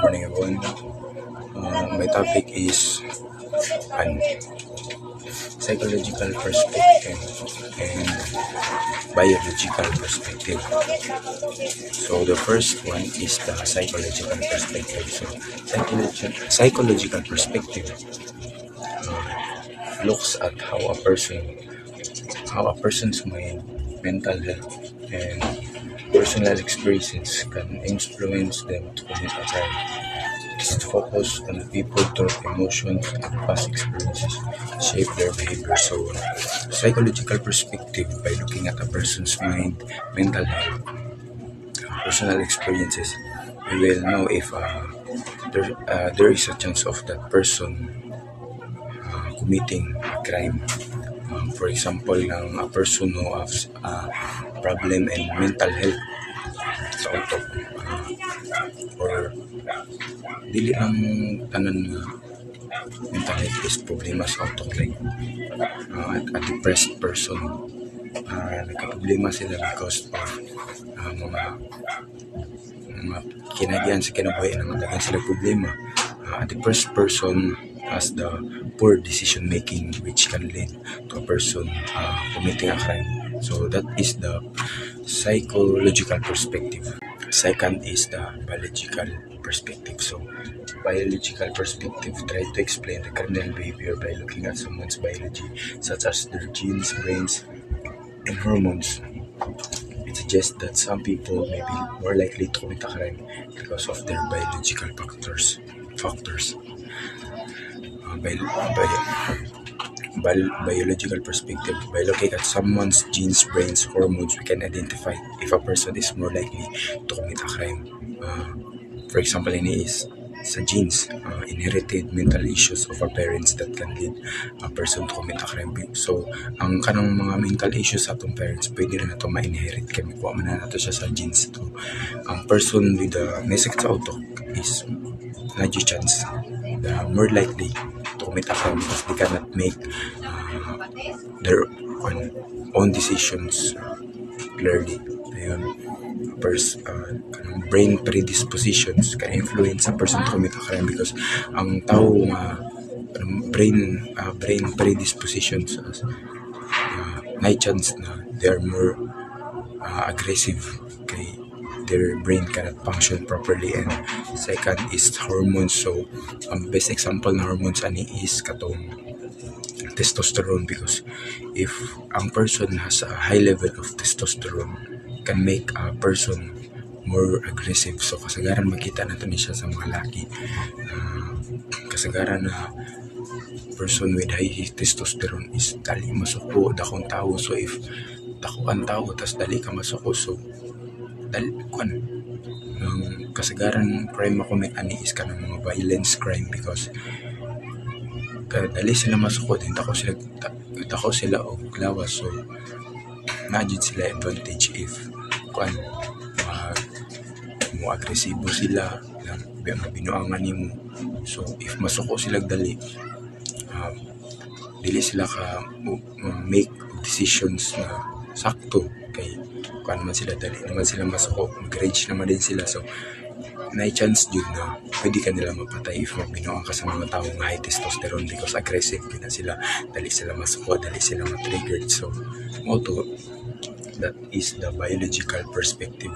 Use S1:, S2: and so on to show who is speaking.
S1: morning everyone. My topic is an psychological perspective and biological perspective. So the first one is the psychological perspective. So psychological perspective looks at how a person's mind, mental health, and personal experiences can influence them to commit a crime. It is focused on the people through emotions and past experiences shape their behavior. So, psychological perspective, by looking at a person's mind, mental health, personal experiences, we will know if there is a chance of that person committing a crime. For example, a person who has a problem in mental health sa utok, or dili ang tanan nga mental health is problema sa utok, like a depressed person, nagka-problema sila because of mga kinagyan sa kinabuhi na madagan sila problema. A depressed person has the poor decision making, which can lead to a person committing a crime. So that is the psychological perspective. Second is the biological perspective. So biological perspective try to explain the criminal behavior by looking at someone's biology, such as their genes, brains, and hormones. It suggests that some people may be more likely to commit a crime because of their biological factors. Biological perspective. By looking at someone's genes, brains, hormones, we can identify if a person is more likely to commit a crime. For example, ini is sa genes, inherited mental issues of our parents that can lead a person to commit a crime. So, ang kanang mga mental issues sa atong parents, pwede na nato ma-inherit kaya makuha man na nato siya sa genes to. Ang person with the nesek sa utok is nadyo chance more likely to commit a crime because they cannot make their own decisions clearly. Ayun. Brain predispositions can influence a person to commit a crime because ang tao brain predispositions may chance na they are more aggressive, okay? Their brain cannot function properly. And second is hormones. So best example na hormones ani is katong testosterone, because if ang person has a high level of testosterone, can make a person more aggressive. So kasagaran makita natin siya sa mga laki, kasagaran na person with high testosterone is dali masuko, dakong tao. So if dako ang tao tas dali ka masuko, so dali kasagaran crime makomit ani is kanang mga violence crime, because dali sila masuko din dako sila og lawas. So najid sila advantage if mo agresibo sila binuangan nimo. So if masuko sila dali, dili sila ka make decisions na sakto kay kuan man sila, dali naman sila masuko, mag-rage naman din sila. So may chance yun na pwede ka nila mapatay if binuang ka sa mga taong high testosterone because aggressive na sila, dali sila masuko, dali sila ma-triggered. So that is the biological perspective.